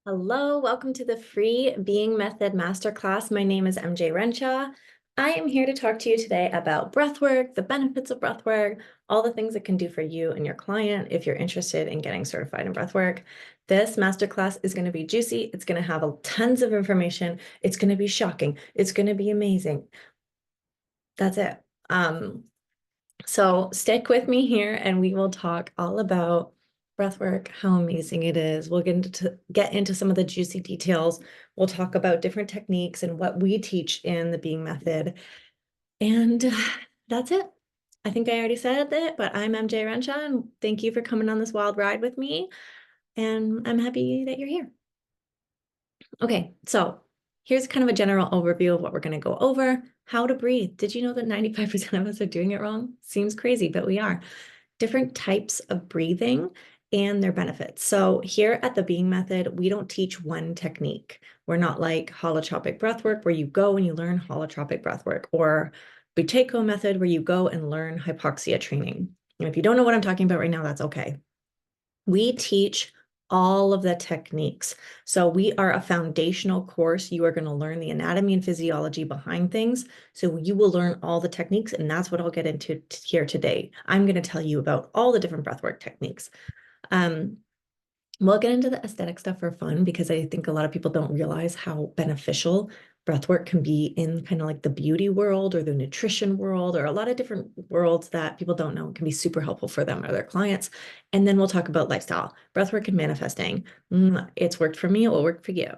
Hello, welcome to the free Being Method Masterclass. My name is MJ Renshaw. I am here to talk to you today about breathwork, the benefits of breathwork, all the things it can do for you and your client if you're interested in getting certified in breathwork. This masterclass is going to be juicy. It's going to have tons of information. It's going to be shocking. It's going to be amazing. That's it. So stick with me here and we will talk all about breathwork, how amazing it is. We'll get into some of the juicy details. We'll talk about different techniques and what we teach in the Being Method. And that's it. I think I already said it, but I'm MJ Renshaw and thank you for coming on this wild ride with me. And I'm happy that you're here. Okay, so here's kind of a general overview of what we're going to go over. How to breathe. Did you know that 95% of us are doing it wrong? Seems crazy, but we are. Different types of breathing and their benefits. So here at the Being Method, we don't teach one technique. We're not like holotropic breathwork where you go and you learn holotropic breathwork, or Buteyko method where you go and learn hypoxia training. And if you don't know what I'm talking about right now, that's okay. We teach all of the techniques. So we are a foundational course. You are going to learn the anatomy and physiology behind things. So you will learn all the techniques, and that's what I'll get into here today. I'm going to tell you about all the different breathwork techniques. We'll get into the aesthetic stuff for fun because I think a lot of people don't realize how beneficial breathwork can be in kind of like the beauty world or the nutrition world or a lot of different worlds that people don't know can be super helpful for them or their clients. And then we'll talk about lifestyle, breathwork and manifesting. It's worked for me, it will work for you.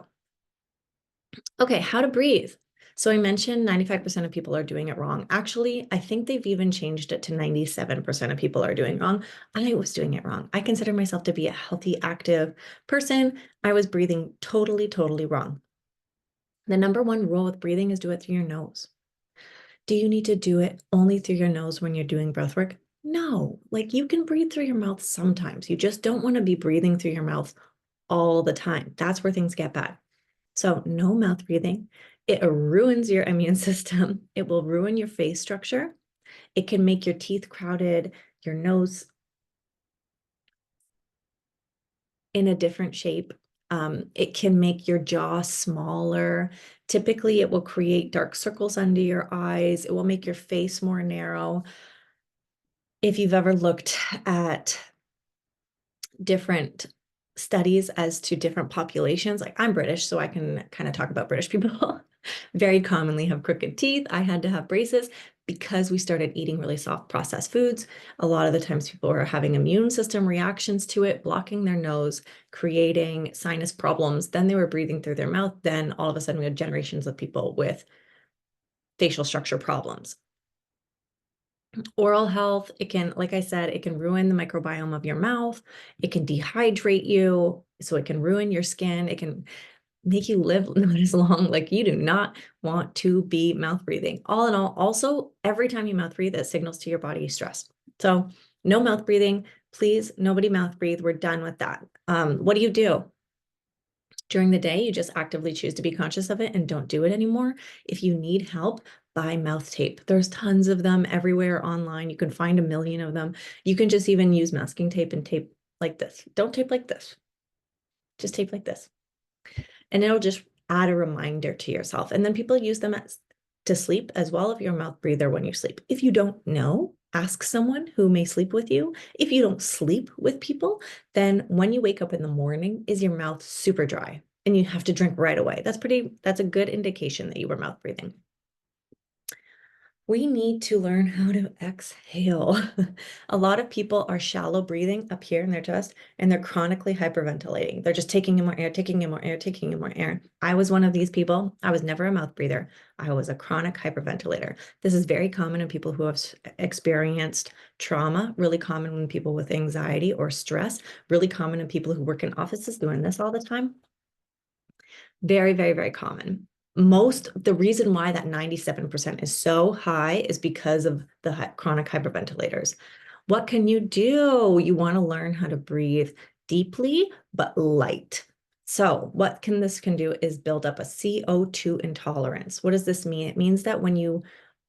Okay, how to breathe. So I mentioned 95% of people are doing it wrong. Actually, I think they've even changed it to 97% of people are doing wrong. I was doing it wrong. I consider myself to be a healthy, active person. I was breathing totally wrong. The number one rule with breathing is do it through your nose. Do you need to do it only through your nose when you're doing breath work? No, like you can breathe through your mouth sometimes. You just don't want to be breathing through your mouth all the time. That's where things get bad. So no mouth breathing. It ruins your immune system. It will ruin your face structure. It can make your teeth crowded, your nose in a different shape. It can make your jaw smaller. Typically, it will create dark circles under your eyes. It will make your face more narrow. If you've ever looked at different studies as to different populations, like I'm British, so I can kind of talk about British people, very commonly have crooked teeth. I had to have braces because we started eating really soft processed foods. A lot of the times people are having immune system reactions to it, blocking their nose, creating sinus problems. Then they were breathing through their mouth. Then all of a sudden we had generations of people with facial structure problems. Oral health, it can, like I said, it can ruin the microbiome of your mouth. It can dehydrate you, so it can ruin your skin. It can make you live not as long. Like you do not want to be mouth breathing. All in all, also, every time you mouth breathe, it signals to your body stress. So no mouth breathing. Please, nobody mouth breathe. We're done with that. What do you do? During the day, you just actively choose to be conscious of it and don't do it anymore. If you need help, buy mouth tape. There's tons of them everywhere online. You can find a million of them. You can just even use masking tape and tape like this. Don't tape like this. Just tape like this. And it'll just add a reminder to yourself. And then people use them to sleep as well if you're a mouth breather when you sleep. If you don't know, ask someone who may sleep with you. If you don't sleep with people, then when you wake up in the morning, is your mouth super dry and you have to drink right away. That's a good indication that you were mouth breathing. We need to learn how to exhale. A lot of people are shallow breathing up here in their chest and they're chronically hyperventilating. They're just taking in more air, taking in more air, taking in more air. I was one of these people. I was never a mouth breather. I was a chronic hyperventilator. This is very common in people who have experienced trauma, really common in people with anxiety or stress, really common in people who work in offices doing this all the time. Very common. The reason why that 97% is so high is because of the chronic hyperventilators. What can you do? You want to learn how to breathe deeply, but light. So what this can do is build up a CO2 intolerance. What does this mean? It means that when you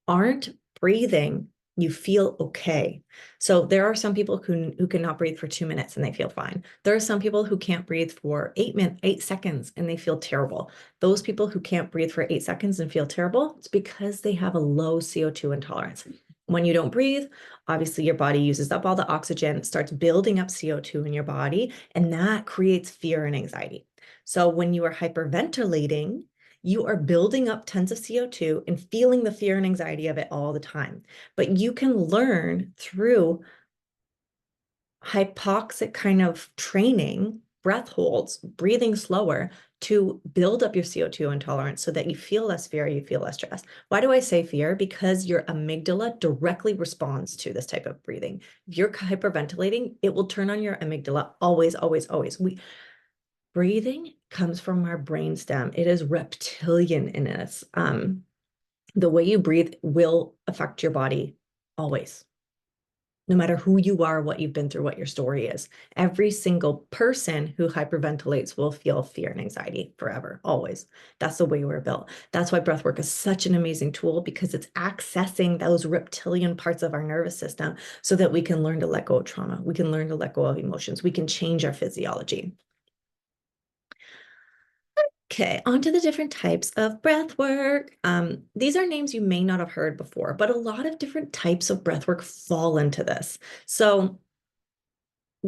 aren't breathing you feel okay. So there are some people who cannot breathe for 2 minutes and they feel fine. There are some people who can't breathe for 8 minutes, 8 seconds, and they feel terrible. Those people who can't breathe for 8 seconds and feel terrible, it's because they have a low CO2 intolerance. When you don't breathe, obviously your body uses up all the oxygen, starts building up CO2 in your body, and that creates fear and anxiety. So when you are hyperventilating, you are building up tons of CO2 and feeling the fear and anxiety of it all the time. But you can learn through hypoxic kind of training, breath holds, breathing slower to build up your CO2 intolerance so that you feel less fear, you feel less stress. Why do I say fear? Because your amygdala directly responds to this type of breathing. If you're hyperventilating, it will turn on your amygdala always, always, always. Breathing comes from our brainstem. It is reptilian in us. The way you breathe will affect your body always, no matter who you are, what you've been through, what your story is. Every single person who hyperventilates will feel fear and anxiety forever, always. That's the way we're built. That's why breathwork is such an amazing tool, because it's accessing those reptilian parts of our nervous system so that we can learn to let go of trauma. We can learn to let go of emotions. We can change our physiology. Okay, on to the different types of breath work. These are names you may not have heard before, but a lot of different types of breath work fall into this. So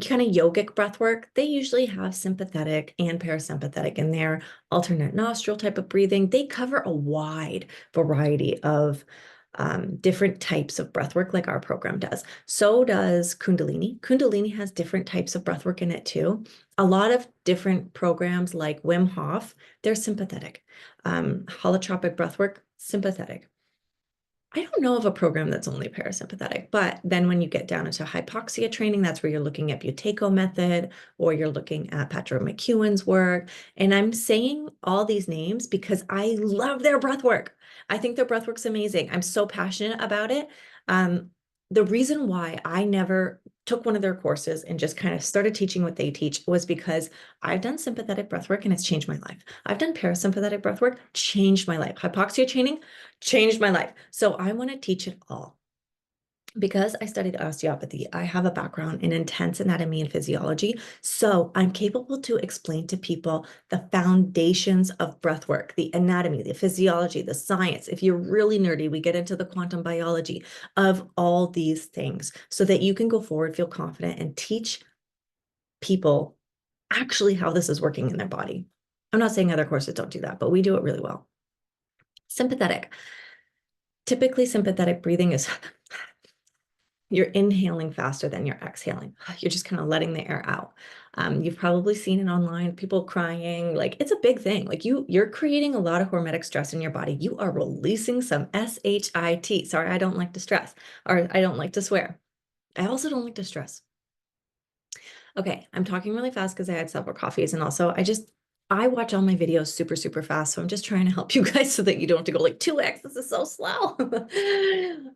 kind of yogic breath work, they usually have sympathetic and parasympathetic in their alternate nostril type of breathing. They cover a wide variety of different types of breath work, like our program does. So does Kundalini. Kundalini has different types of breath work in it too. A lot of different programs like Wim Hof, they're sympathetic. Holotropic breath work, sympathetic. I don't know of a program that's only parasympathetic, but then when you get down into hypoxia training, that's where you're looking at Buteyko method, or you're looking at Patrick McEwen's work. And I'm saying all these names because I love their breath work. I think their breath work's amazing. I'm so passionate about it. The reason why I never took one of their courses and just kind of started teaching what they teach was because I've done sympathetic breath work and it's changed my life. I've done parasympathetic breath work, changed my life. Hypoxia training changed my life. So I want to teach it all. Because I studied osteopathy, I have a background in intense anatomy and physiology. So I'm capable to explain to people the foundations of breath work, the anatomy, the physiology, the science. If you're really nerdy, we get into the quantum biology of all these things so that you can go forward, feel confident, and teach people actually how this is working in their body. I'm not saying other courses don't do that, but we do it really well. Sympathetic. Typically, sympathetic breathing is you're inhaling faster than you're exhaling. You're just kind of letting the air out. You've probably seen it online, people crying, like it's a big thing. Like you're creating a lot of hormetic stress in your body. You are releasing some SHIT. Sorry, I don't like to stress, or I don't like to swear. I also don't like to stress. Okay, I'm talking really fast because I had several coffees, and also I watch all my videos super, super fast. So I'm just trying to help you guys so that you don't have to go like 2x. This is so slow.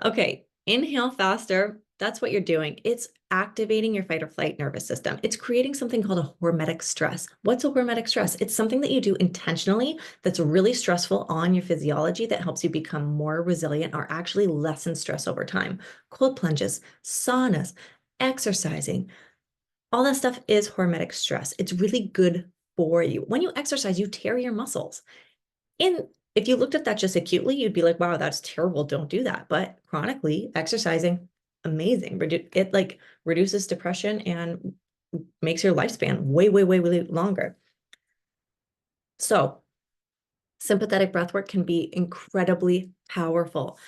Okay, inhale faster. That's what you're doing. It's activating your fight or flight nervous system. It's creating something called a hormetic stress. What's a hormetic stress? It's something that you do intentionally that's really stressful on your physiology that helps you become more resilient or actually lessen stress over time. Cold plunges, saunas, exercising, all that stuff is hormetic stress. It's really good for you. When you exercise, you tear your muscles. And if you looked at that just acutely, you'd be like, wow, that's terrible. Don't do that. But chronically, exercising, amazing. It like reduces depression and makes your lifespan way, way, way, way longer. So sympathetic breath work can be incredibly powerful.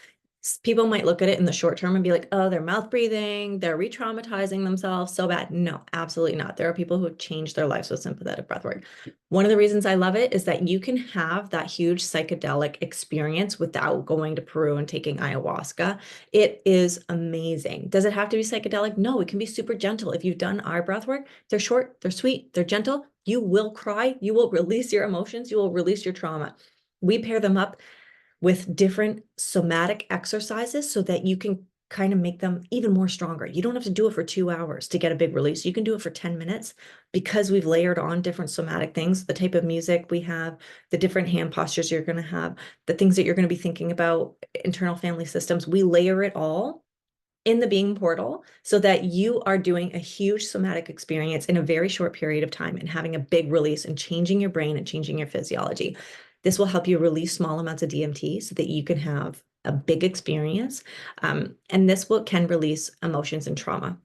People might look at it in the short term and be like, oh, they're mouth breathing, they're re-traumatizing themselves so bad. No, absolutely not. There are people who have changed their lives with sympathetic breath work. One of the reasons I love it is that you can have that huge psychedelic experience without going to Peru and taking ayahuasca. It is amazing. Does it have to be psychedelic? No, it can be super gentle. If you've done our breath work, they're short, they're sweet, they're gentle. You will cry, you will release your emotions, you will release your trauma. We pair them up with different somatic exercises so that you can kind of make them even more stronger. You don't have to do it for 2 hours to get a big release. You can do it for 10 minutes because we've layered on different somatic things, the type of music we have, the different hand postures you're going to have, the things that you're going to be thinking about, internal family systems. We layer it all in the being portal so that you are doing a huge somatic experience in a very short period of time and having a big release and changing your brain and changing your physiology. This will help you release small amounts of DMT so that you can have a big experience. And this can release emotions and trauma.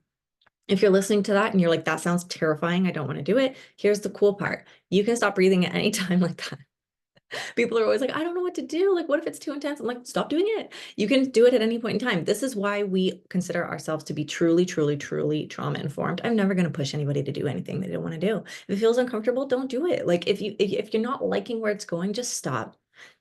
If you're listening to that and you're like, that sounds terrifying, I don't want to do it. Here's the cool part. You can stop breathing at any time like that. People are always like, I don't know what to do. Like, what if it's too intense? I'm like, stop doing it. You can do it at any point in time. This is why we consider ourselves to be truly, truly, truly trauma informed. I'm never going to push anybody to do anything they don't want to do. If it feels uncomfortable, don't do it. Like if you're not liking where it's going, just stop.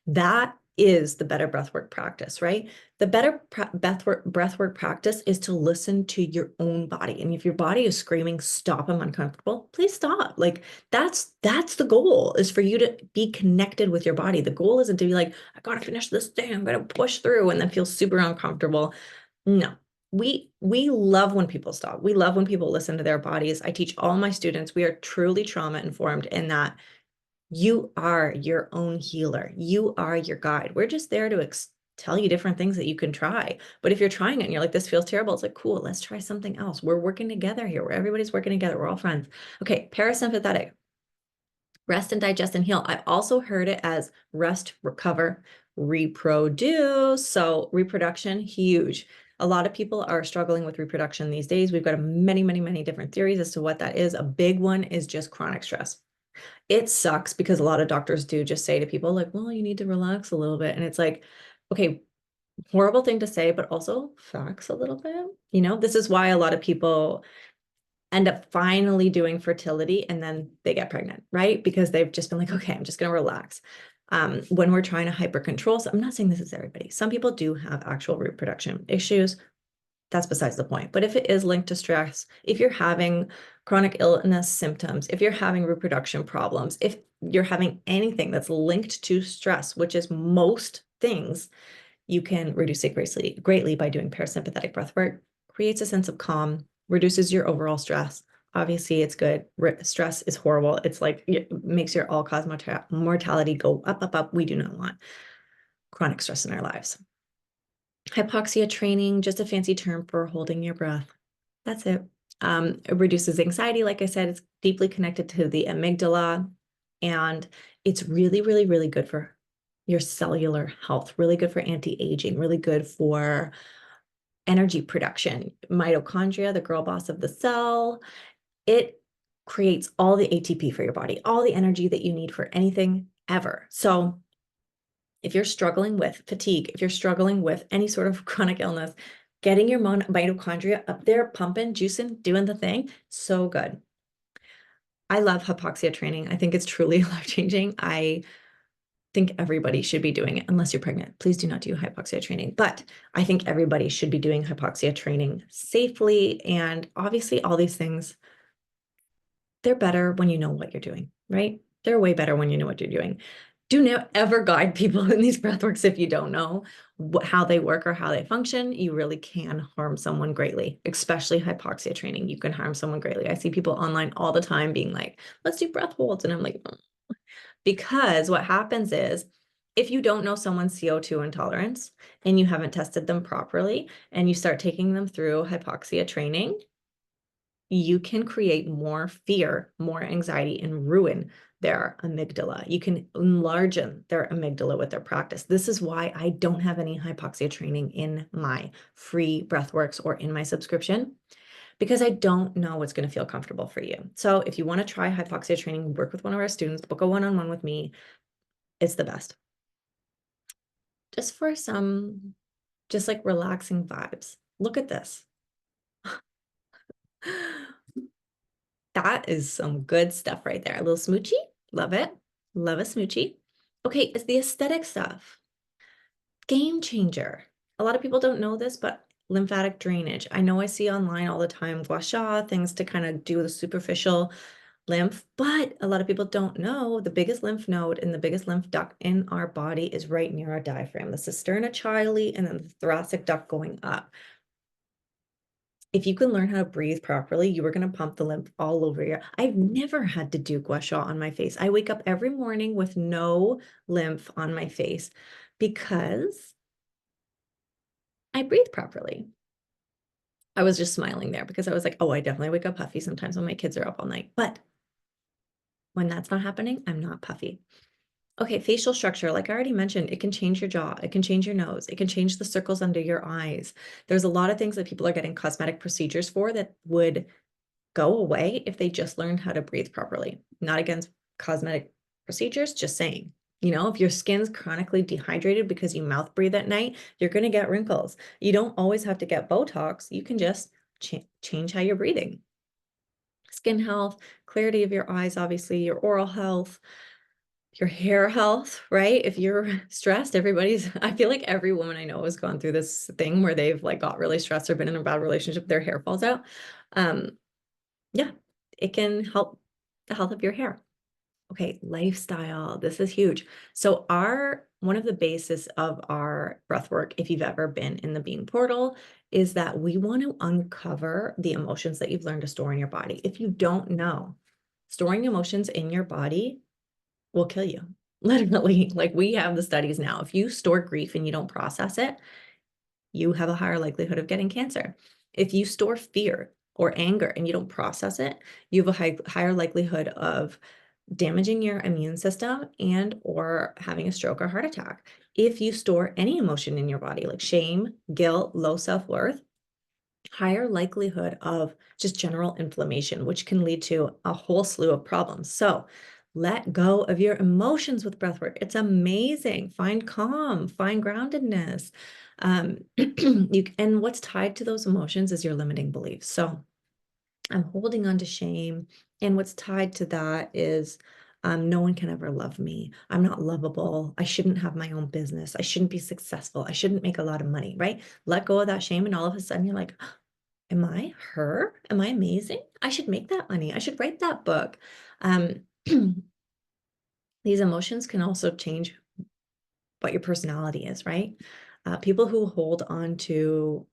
That is the better breathwork practice, right? The better breathwork practice is to listen to your own body. And if your body is screaming, stop, I'm uncomfortable, please stop. Like that's the goal, is for you to be connected with your body. The goal isn't to be like, I gotta finish this thing, I'm gonna push through and then feel super uncomfortable. No. We love when people stop. We love when people listen to their bodies. I teach all my students, we are truly trauma informed in that you are your own healer. You are your guide. We're just there to tell you different things that you can try. But if you're trying it and you're like, this feels terrible, it's like, cool, let's try something else. We're working together here. Where everybody's working together. We're all friends. Okay, parasympathetic. Rest and digest and heal. I've also heard it as rest, recover, reproduce. So reproduction, huge. A lot of people are struggling with reproduction these days. We've got many, many, many different theories as to what that is. A big one is just chronic stress. It sucks because a lot of doctors do just say to people like, well, you need to relax a little bit. And it's like, okay, horrible thing to say, but also facts a little bit. This is why a lot of people end up finally doing fertility and then they get pregnant, right? Because they've just been like, okay, I'm just going to relax. When we're trying to hyper control, so I'm not saying this is everybody. Some people do have actual reproduction issues. That's besides the point. But if it is linked to stress, if you're having chronic illness symptoms, if you're having reproduction problems, if you're having anything that's linked to stress, which is most things, you can reduce it greatly by doing parasympathetic breath work. Creates a sense of calm, reduces your overall stress. Obviously, it's good. Stress is horrible. It's like it makes your all-cause mortality go up, up, up. We do not want chronic stress in our lives. Hypoxia training, just a fancy term for holding your breath. That's it. It reduces anxiety. Like I said, it's deeply connected to the amygdala, and it's really, really, really good for your cellular health, really good for anti-aging, really good for energy production. Mitochondria, the girl boss of the cell, it creates all the ATP for your body, all the energy that you need for anything ever. So if you're struggling with fatigue, if you're struggling with any sort of chronic illness, getting your mitochondria up there, pumping, juicing, doing the thing, so good. I love hypoxia training. I think it's truly life-changing. I think everybody should be doing it unless you're pregnant. Please do not do hypoxia training. But I think everybody should be doing hypoxia training safely. And obviously, all these things, they're better when you know what you're doing, right? They're way better when you know what you're doing. Do not ever guide people in these breathworks if you don't know how they work or how they function. You really can harm someone greatly, especially hypoxia training. You can harm someone greatly. I see people online all the time being like, let's do breath holds. And I'm like, because what happens is if you don't know someone's CO2 intolerance and you haven't tested them properly and you start taking them through hypoxia training, you can create more fear, more anxiety, and ruin their amygdala. You can enlarge their amygdala with their practice. This is why I don't have any hypoxia training in my free breathworks or in my subscription, because I don't know what's going to feel comfortable for you. So if you want to try hypoxia training, work with one of our students, book a one-on-one with me. It's the best. Just for some, just like relaxing vibes. Look at this. That is some good stuff right there. A little smoochy. Love it. Love a smoochy. Okay, it's the aesthetic stuff. Game changer. A lot of people don't know this, but lymphatic drainage. I know I see online all the time gua sha, things to kind of do the superficial lymph, but a lot of people don't know the biggest lymph node and the biggest lymph duct in our body is right near our diaphragm, the cisterna chyli, and then the thoracic duct going up. If you can learn how to breathe properly, you are going to pump the lymph all over you. I've never had to do gua sha on my face. I wake up every morning with no lymph on my face because I breathe properly. I was just smiling there because I was like, oh, I definitely wake up puffy sometimes when my kids are up all night. But when that's not happening, I'm not puffy. Okay, facial structure, like I already mentioned, it can change your jaw, it can change your nose, it can change the circles under your eyes. There's a lot of things that people are getting cosmetic procedures for that would go away if they just learned how to breathe properly. Not against cosmetic procedures, just saying. If your skin's chronically dehydrated because you mouth breathe at night, you're going to get wrinkles. You don't always have to get Botox. You can just change how you're breathing. Skin health, clarity of your eyes, obviously, your oral health, your hair health, right? If you're stressed, I feel like every woman I know has gone through this thing where they've like got really stressed or been in a bad relationship, their hair falls out. Yeah, it can help the health of your hair. Okay, lifestyle. This is huge. So one of the basis of our breath work, if you've ever been in the Being Portal, is that we want to uncover the emotions that you've learned to store in your body. If you don't know, storing emotions in your body will kill you. Literally, like we have the studies now. If you store grief and you don't process it, you have a higher likelihood of getting cancer. If you store fear or anger and you don't process it, you have a higher likelihood of damaging your immune system and or having a stroke or heart attack. If you store any emotion in your body, like shame, guilt, low self-worth, higher likelihood of just general inflammation, which can lead to a whole slew of problems. So let go of your emotions with breathwork. It's amazing. Find calm, find groundedness. And what's tied to those emotions is your limiting beliefs. So I'm holding on to shame. And what's tied to that is no one can ever love me. I'm not lovable. I shouldn't have my own business. I shouldn't be successful. I shouldn't make a lot of money, right? Let go of that shame. And all of a sudden you're like, am I her? Am I amazing? I should make that money. I should write that book. These emotions can also change what your personality is, right? People who hold on to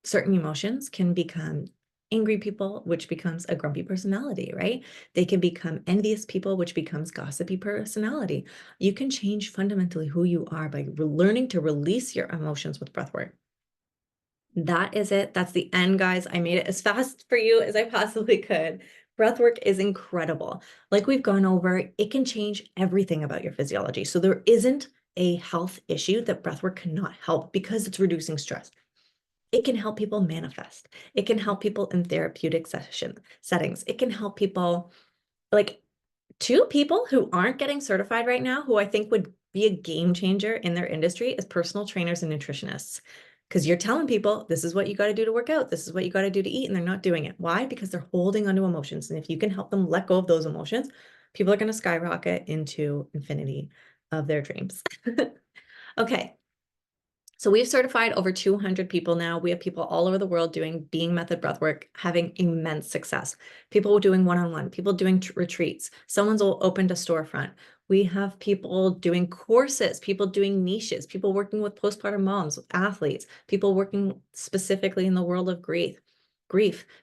certain emotions can become angry people, which becomes a grumpy personality, right? They can become envious people, which becomes gossipy personality. You can change fundamentally who you are by learning to release your emotions with breathwork. That is it. That's the end, guys. I made it as fast for you as I possibly could. Breathwork is incredible. Like we've gone over, it can change everything about your physiology. So there isn't a health issue that breathwork cannot help because it's reducing stress. It can help people manifest. It can help people in therapeutic settings. It can help people, like two people who aren't getting certified right now, who I think would be a game changer in their industry, is personal trainers and nutritionists. Because you're telling people, this is what you got to do to work out. This is what you got to do to eat. And they're not doing it. Why? Because they're holding onto emotions. And if you can help them let go of those emotions, people are going to skyrocket into infinity of their dreams. Okay. So we've certified over 200 people now. We have people all over the world doing Being Method breathwork, having immense success. People doing one-on-one, people doing retreats. Someone's opened a storefront. We have people doing courses, people doing niches, people working with postpartum moms, athletes, people working specifically in the world of grief,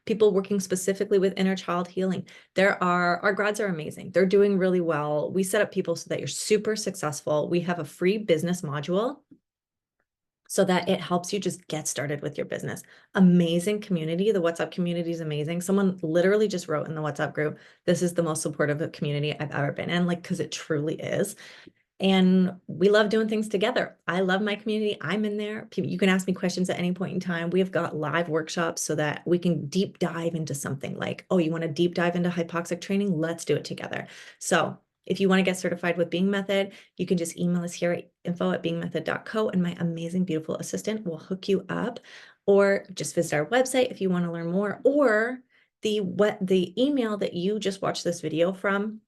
people working specifically with inner child healing. Our grads are amazing. They're doing really well. We set up people so that you're super successful. We have a free business module so that it helps you just get started with your business. Amazing community. The WhatsApp community is amazing. Someone literally just wrote in the WhatsApp group, this is the most supportive community I've ever been in, like, because it truly is. And we love doing things together. I love my community. I'm in there. You can ask me questions at any point in time. We have got live workshops so that we can deep dive into something like, oh, you want to deep dive into hypoxic training? Let's do it together. So if you want to get certified with Being Method, you can just email us here at info@beingmethod.co and my amazing, beautiful assistant will hook you up, or just visit our website if you want to learn more, or the email that you just watched this video from,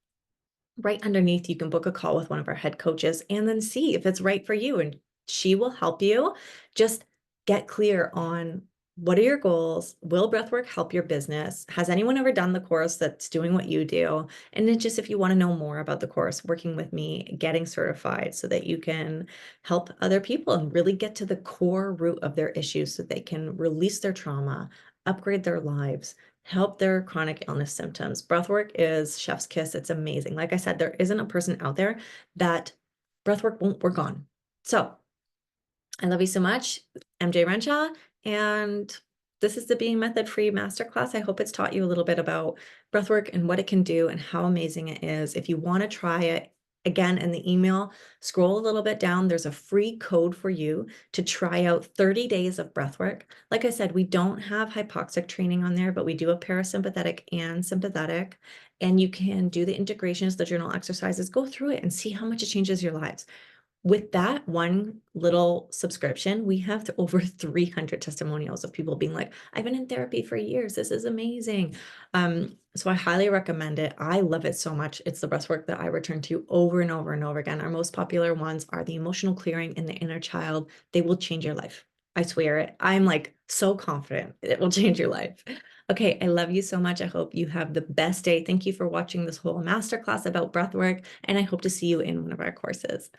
right underneath, you can book a call with one of our head coaches and then see if it's right for you. And she will help you just get clear on what are your goals? Will breathwork help your business? Has anyone ever done the course that's doing what you do? And then just if you want to know more about the course, working with me, getting certified so that you can help other people and really get to the core root of their issues so they can release their trauma, upgrade their lives, help their chronic illness symptoms. Breathwork is chef's kiss. It's amazing. Like I said, there isn't a person out there that breathwork won't work on. So I love you so much, MJ Renshaw, and This is the Being Method Free Masterclass. I hope it's taught you a little bit about breathwork and what it can do and how amazing it is. If you want to try it, again, in the email, scroll a little bit down. There's a free code for you to try out 30 days of breathwork. Like I said, we don't have hypoxic training on there, but we do have parasympathetic and sympathetic. And you can do the integrations, the journal exercises, go through it and see how much it changes your lives. With that one little subscription, we have over 300 testimonials of people being like, I've been in therapy for years. This is amazing. So I highly recommend it. I love it so much. It's the breath work that I return to over and over and over again. Our most popular ones are the emotional clearing and the inner child. They will change your life. I swear it. I'm like so confident it will change your life. Okay, I love you so much. I hope you have the best day. Thank you for watching this whole masterclass about breath work, and I hope to see you in one of our courses.